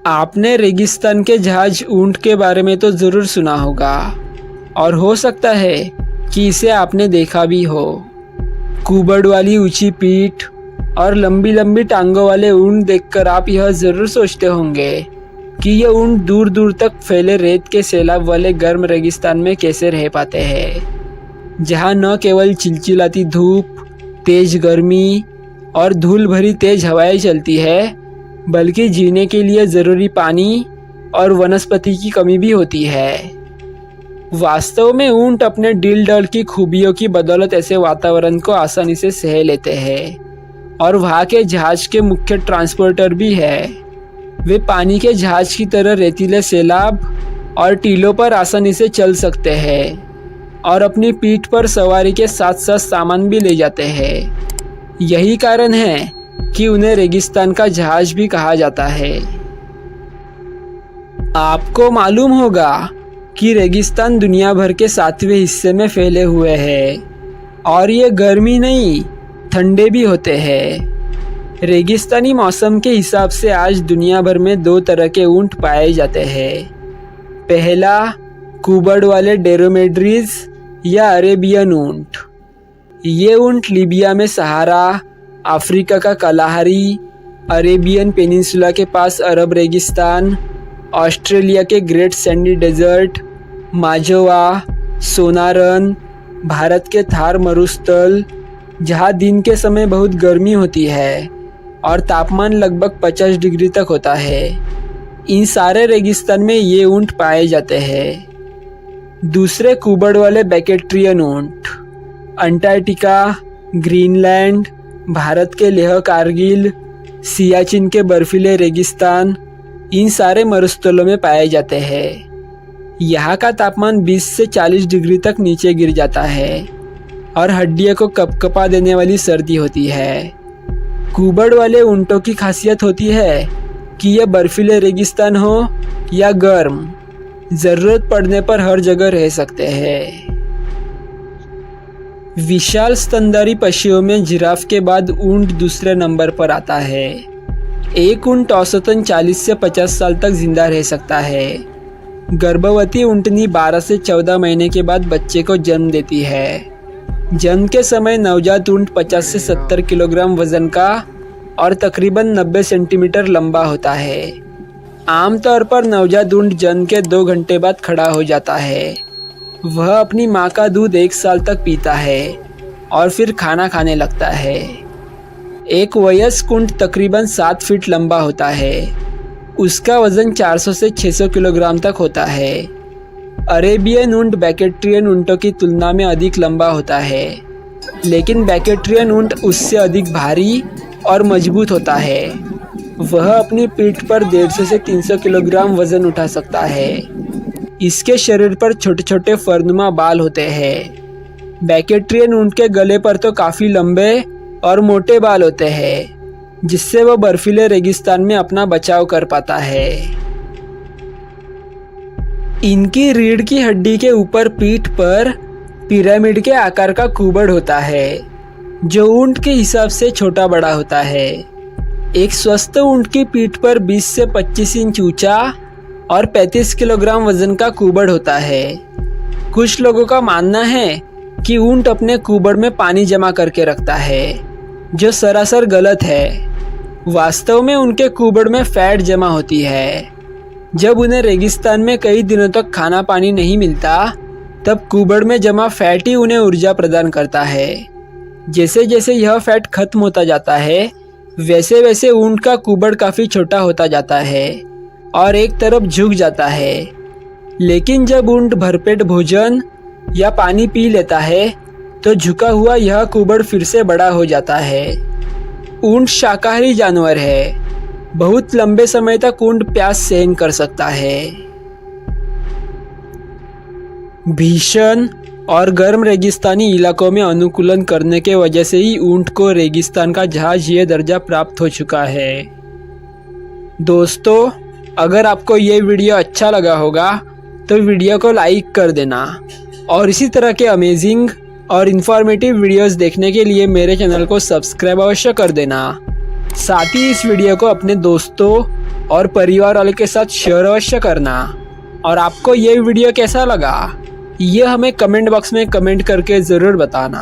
आपने रेगिस्तान के जहाज ऊंट के बारे में तो ज़रूर सुना होगा और हो सकता है कि इसे आपने देखा भी हो। कुबड़ वाली ऊंची पीठ और लंबी लंबी टांगों वाले ऊंट देखकर आप यह ज़रूर सोचते होंगे कि ये ऊंट दूर दूर तक फैले रेत के सैलाब वाले गर्म रेगिस्तान में कैसे रह पाते हैं, जहाँ न केवल चिलचिलाती धूप, तेज गर्मी और धूल भरी तेज हवाएं चलती है, बल्कि जीने के लिए ज़रूरी पानी और वनस्पति की कमी भी होती है। वास्तव में ऊंट अपने डील डॉल की खूबियों की बदौलत ऐसे वातावरण को आसानी से सह लेते हैं और वहाँ के जहाज के मुख्य ट्रांसपोर्टर भी है। वे पानी के जहाज की तरह रेतीले सैलाब और टीलों पर आसानी से चल सकते हैं और अपनी पीठ पर सवारी के साथ साथ सामान भी ले जाते हैं। यही कारण है कि उन्हें रेगिस्तान का जहाज भी कहा जाता है। आपको मालूम होगा कि रेगिस्तान दुनिया भर के 7वें हिस्से में फैले हुए हैं और ये गर्मी नहीं, ठंडे भी होते हैं। रेगिस्तानी मौसम के हिसाब से आज दुनिया भर में 2 तरह के ऊंट पाए जाते हैं। पहला, कुबड़ वाले ड्रोमेड्रीज या अरेबियन ऊंट। ये ऊंट लीबिया में सहारा, अफ्रीका का कलाहारी, अरेबियन पेनिनसुला के पास अरब रेगिस्तान, ऑस्ट्रेलिया के ग्रेट सैंडी डेजर्ट, माजोवा, सोनारन, भारत के थार मरुस्थल, जहाँ दिन के समय बहुत गर्मी होती है और तापमान लगभग 50 डिग्री तक होता है, इन सारे रेगिस्तान में ये ऊंट पाए जाते हैं। दूसरे कुबड़ वाले बैकेट्रियन ऊंट। अंटार्कटिका, ग्रीनलैंड, भारत के लेह कारगिल, सियाचिन के बर्फीले रेगिस्तान, इन सारे मरुस्थलों में पाए जाते हैं। यहाँ का तापमान 20 से 40 डिग्री तक नीचे गिर जाता है और हड्डियों को कपकपा देने वाली सर्दी होती है। कुबड़ वाले ऊंटों की खासियत होती है कि यह बर्फीले रेगिस्तान हो या गर्म, ज़रूरत पड़ने पर हर जगह रह सकते हैं। विशाल स्तनधारी पशुओं में जिराफ के बाद ऊंट दूसरे नंबर पर आता है। एक ऊंट औसतन 40 से 50 साल तक जिंदा रह सकता है। गर्भवती ऊंटनी 12 से 14 महीने के बाद बच्चे को जन्म देती है। जन्म के समय नवजात ऊंट 50 से 70 किलोग्राम वजन का और तकरीबन 90 सेंटीमीटर लंबा होता है। आमतौर पर नवजात ऊंट जन्म के 2 घंटे बाद खड़ा हो जाता है। वह अपनी माँ का दूध 1 साल तक पीता है और फिर खाना खाने लगता है। एक वयस्क ऊंट तकरीबन 7 फीट लंबा होता है। उसका वजन 400 से 600 किलोग्राम तक होता है। अरेबियन ऊंट बैकेट्रियन ऊंटों की तुलना में अधिक लंबा होता है, लेकिन बैकेट्रियन ऊंट उससे अधिक भारी और मजबूत होता है। वह अपनी पीठ पर 150 से 300 किलोग्राम वजन उठा सकता है। इसके शरीर पर छोटे छोटे फरनुमा बाल होते हैं। बैकेट्रियन ऊंट के गले पर तो काफ़ी लंबे और मोटे बाल होते हैं, जिससे वह बर्फीले रेगिस्तान में अपना बचाव कर पाता है। इनकी रीढ़ की हड्डी के ऊपर पीठ पर पिरामिड के आकार का कुबड़ होता है, जो ऊंट के हिसाब से छोटा बड़ा होता है। एक स्वस्थ ऊंट की पीठ पर 20 से 25 इंच ऊंचा और 35 किलोग्राम वजन का कुबड़ होता है। कुछ लोगों का मानना है कि ऊंट अपने कुबड़ में पानी जमा करके रखता है, जो सरासर गलत है। वास्तव में उनके कुबड़ में फैट जमा होती है। जब उन्हें रेगिस्तान में कई दिनों तक खाना पानी नहीं मिलता, तब कुबड़ में जमा फैट ही उन्हें ऊर्जा प्रदान करता है। जैसे जैसे यह फैट खत्म होता जाता है, वैसे वैसे ऊंट का कुबड़ काफ़ी छोटा होता जाता है और एक तरफ झुक जाता है। लेकिन जब ऊंट भरपेट भोजन या पानी पी लेता है, तो झुका हुआ यह कुबड़ फिर से बड़ा हो जाता है। ऊंट शाकाहारी जानवर है। बहुत लंबे समय तक ऊंट प्यास सहन कर सकता है। भीषण और गर्म रेगिस्तानी इलाकों में अनुकूलन करने के वजह से ही ऊंट को रेगिस्तान का जहाज ये दर्जा प्राप्त हो चुका है। दोस्तों, अगर आपको ये वीडियो अच्छा लगा होगा तो वीडियो को लाइक कर देना और इसी तरह के अमेजिंग और इन्फॉर्मेटिव वीडियोस देखने के लिए मेरे चैनल को सब्सक्राइब अवश्य कर देना। साथ ही इस वीडियो को अपने दोस्तों और परिवार वालों के साथ शेयर अवश्य करना। और आपको ये वीडियो कैसा लगा ये हमें कमेंट बॉक्स में कमेंट करके ज़रूर बताना।